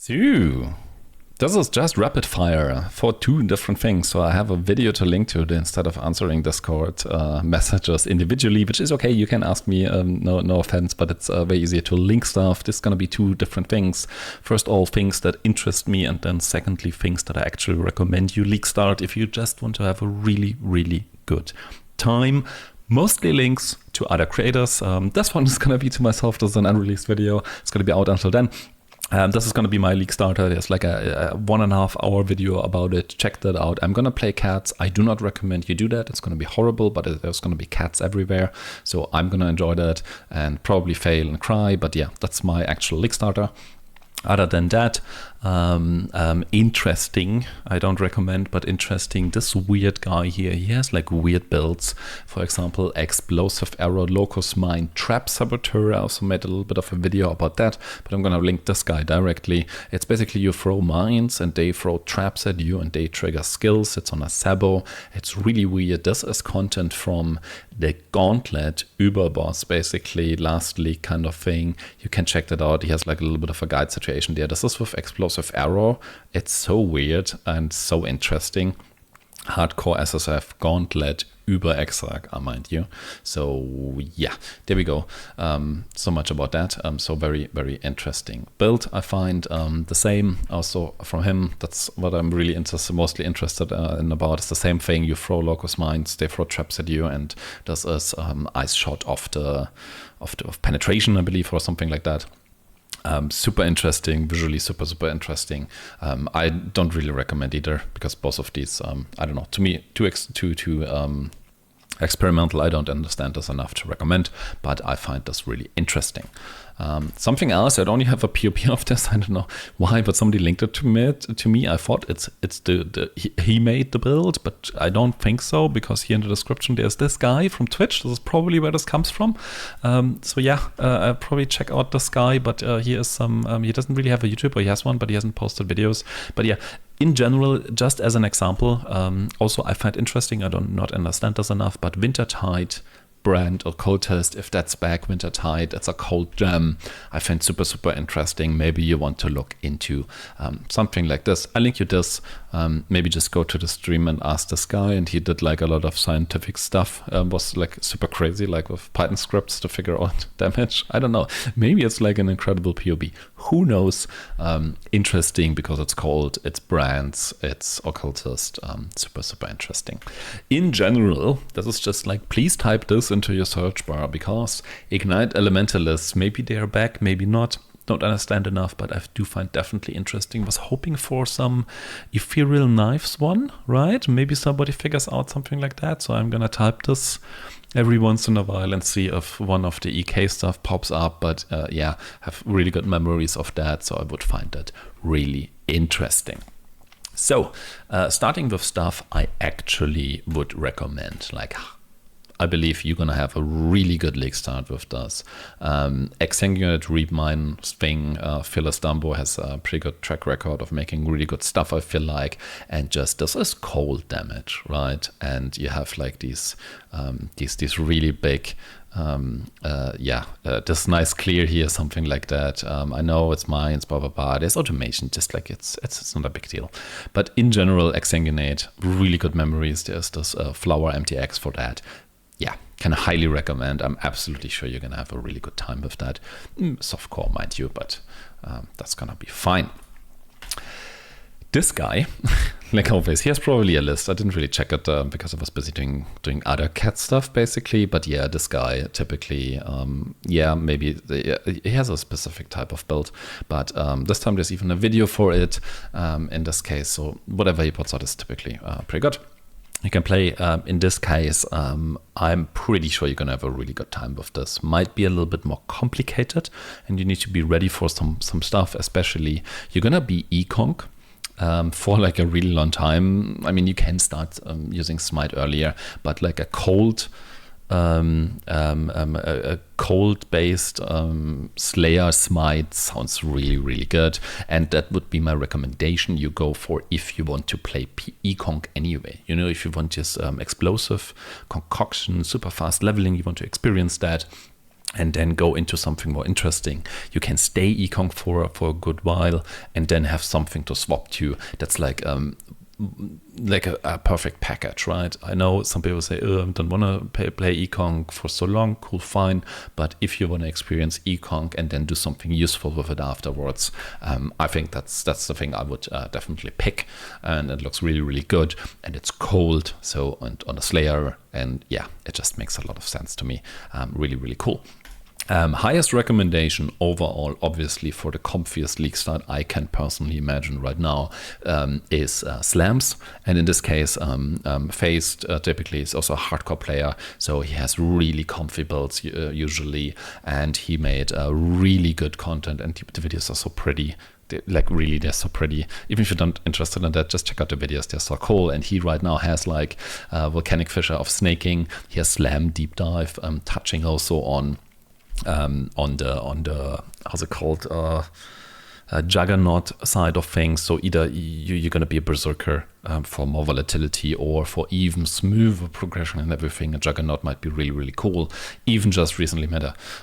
So, this is just rapid fire for two different things. So I have a video to link to instead of answering Discord messages individually, which is okay. You can ask me, no offense, but it's very easier to link stuff. This is going to be two different things. First all, things that interest me, and then secondly, things that I actually recommend you league start if you just want to have a really, really good time. Mostly links to other creators. This one is going to be to myself. This is an unreleased video. It's going to be out until then. This is going to be my league starter. There's like a 1.5 hour video about it. Check that out. I'm going to play cats. I do not recommend you do that. It's going to be horrible, but there's going to be cats everywhere. So I'm going to enjoy that and probably fail and cry. But yeah, that's my actual league starter. Other than that, interesting, I don't recommend, but interesting, this weird guy here, he has like weird builds. For example, Explosive Arrow, Locust Mine, Trap Saboteur. I also made a little bit of a video about that, but I'm gonna link this guy directly. It's basically you throw mines and they throw traps at you and they trigger skills. It's on a Sabo. It's really weird. This is content from the Gauntlet Überboss, basically last league kind of thing. You can check that out. He has like a little bit of a guide situation there. This is with Explosive Arrow. It's so weird and so interesting. Hardcore SSF Gauntlet über Exsang, mind you. So yeah, there we go. So much about that. So very, very interesting build. I find the same also from him. That's what I'm really mostly interested in about. It's the same thing. You throw locust mines, they throw traps at you, and this is ice shot of penetration, I believe, or something like that. Super interesting, visually super interesting. I don't really recommend either because both of these, I don't know, to me, too experimental. I don't understand this enough to recommend, but I find this really interesting. Something else, I only have a POP of this. I don't know why, but somebody linked it to me. I thought it's he made the build, but I don't think so, because here in the description there's this guy from Twitch. This is probably where this comes from. So yeah, I'll probably check out this guy, but here is some, he doesn't really have a YouTube, or he has one, but he hasn't posted videos. But yeah, in general, just as an example, also I find interesting, I do not understand this enough, but Wintertide brand Occultist, if that's back, Wintertide, it's a cold gem. I find super interesting. Maybe you want to look into something like this. I'll link you this. Maybe just go to the stream and ask this guy, and he did like a lot of scientific stuff. Was like super crazy, like with Python scripts to figure out damage. I don't know. Maybe it's like an incredible POB. Who knows? Interesting because it's cold, it's brands, it's Occultist. Super interesting. In general, this is just like, please type this into your search bar, because Ignite Elementalists, maybe they are back, maybe not. Don't understand enough, but I do find definitely interesting. Was hoping for some Ethereal Knives one, right? Maybe somebody figures out something like that. So I'm gonna type this every once in a while and see if one of the EK stuff pops up. But yeah, have really good memories of that, so I would find that really interesting. So starting with stuff I actually would recommend, like I believe you're going to have a really good league start with this. Exsang Reap Mine thing, Phyllis Dumbo has a pretty good track record of making really good stuff, I feel like. And just this is cold damage, right? And you have like these really big, this nice clear here, something like that. I know it's mines, blah, blah, blah. There's automation, just like it's not a big deal. But in general, Exsanguinate, really good memories. There's this Flower MTX for that. Yeah, can highly recommend. I'm absolutely sure you're going to have a really good time with that. Softcore, mind you, but that's going to be fine. This guy, like always, he has probably a list. I didn't really check it because I was busy doing other cat stuff, basically. But yeah, this guy typically, maybe he has a specific type of build. But this time there's even a video for it in this case. So whatever he puts out is typically pretty good. You can play, in this case, I'm pretty sure you're going to have a really good time with this. Might be a little bit more complicated, and you need to be ready for some stuff, especially you're going to be e-conk for like a really long time. I mean, you can start using Smite earlier, but like a cold cold-based Slayer Smite sounds really good, and that would be my recommendation you go for if you want to play e-conk anyway. You know, if you want just explosive concoction, super fast leveling, you want to experience that, and then go into something more interesting. You can stay econ for a good while and then have something to swap to. That's like a perfect package, right? I know some people say, oh, I don't want to play econ for so long. Cool, fine. But if you want to experience econ and then do something useful with it afterwards, I think that's the thing I would definitely pick. And it looks really, really good. And it's cold, so and on a Slayer. And yeah, it just makes a lot of sense to me. Really, really cool. Highest recommendation overall, obviously, for the comfiest league start I can personally imagine right now is Slams. And in this case, Phaze typically is also a hardcore player, so he has really comfy builds usually, and he made really good content, and the videos are so pretty. Like really, they're so pretty. Even if you're not interested in that, just check out the videos. They're so cool. And he right now has like Volcanic Fissure of Snaking. He has Slam Deep Dive, touching also on the how's it called, Juggernaut side of things. So either you're going to be a Berserker for more volatility, or for even smoother progression and everything, a Juggernaut might be really, really cool. Even just recently made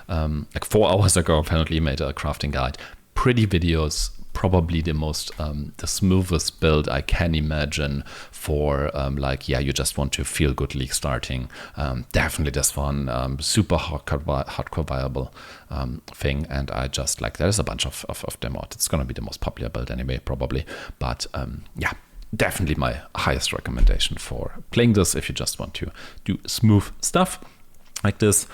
like 4 hours ago, apparently made a crafting guide. Pretty videos, probably the smoothest build I can imagine for like, yeah, you just want to feel good league starting. Definitely this one, super hardcore viable thing, and I just like, there's a bunch of them out. It's gonna be the most popular build anyway, probably, but yeah, definitely my highest recommendation for playing this if you just want to do smooth stuff like this.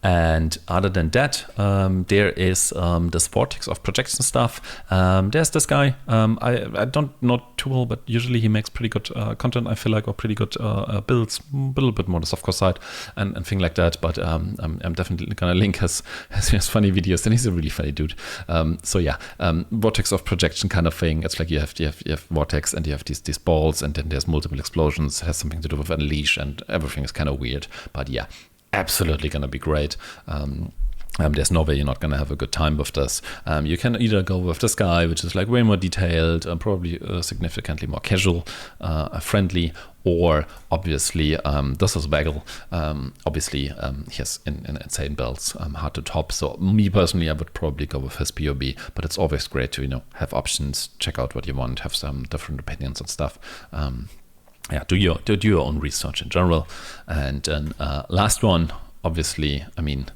And other than that, there is this Vortex of Projection stuff. There's this guy. I don't know too well, but usually he makes pretty good content, I feel like, or pretty good builds, a little bit more the softcore side and thing like that. But I'm definitely gonna link his funny videos, and he's a really funny dude. So yeah, Vortex of Projection kind of thing. It's like you have Vortex, and you have these balls, and then there's multiple explosions. It has something to do with Unleash, and everything is kind of weird. But yeah, absolutely gonna be great. There's no way you're not gonna have a good time with this. You can either go with this guy, which is like way more detailed, probably significantly more casual friendly, or obviously this is Waggle. Obviously he has insane builds, hard to top. So me personally, I would probably go with his POB, but it's always great to have options, check out what you want, have some different opinions and stuff. Yeah, do your own research in general. And then last one, obviously, I mean,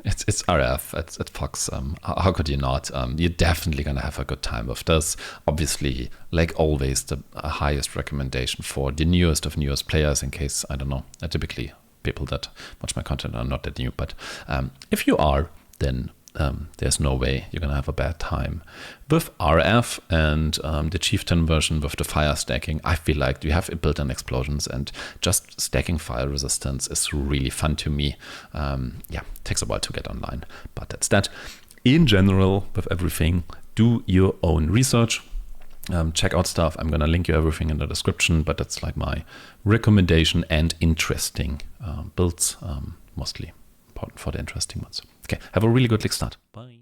it's RF, it's Pohx. How could you not? You're definitely gonna have a good time with this. Obviously, like always, the highest recommendation for the newest of newest players, in case, I don't know, typically people that watch my content are not that new, but if you are, then there's no way you're gonna have a bad time with RF. And the Chieftain version with the fire stacking, I feel like you have built-in explosions, and just stacking fire resistance is really fun to me. Yeah, takes a while to get online, but that's that. In general, with everything, do your own research. Check out stuff. I'm gonna link you everything in the description, but that's like my recommendation, and interesting builds, mostly important for the interesting ones. Okay, have a really good league start. Bye.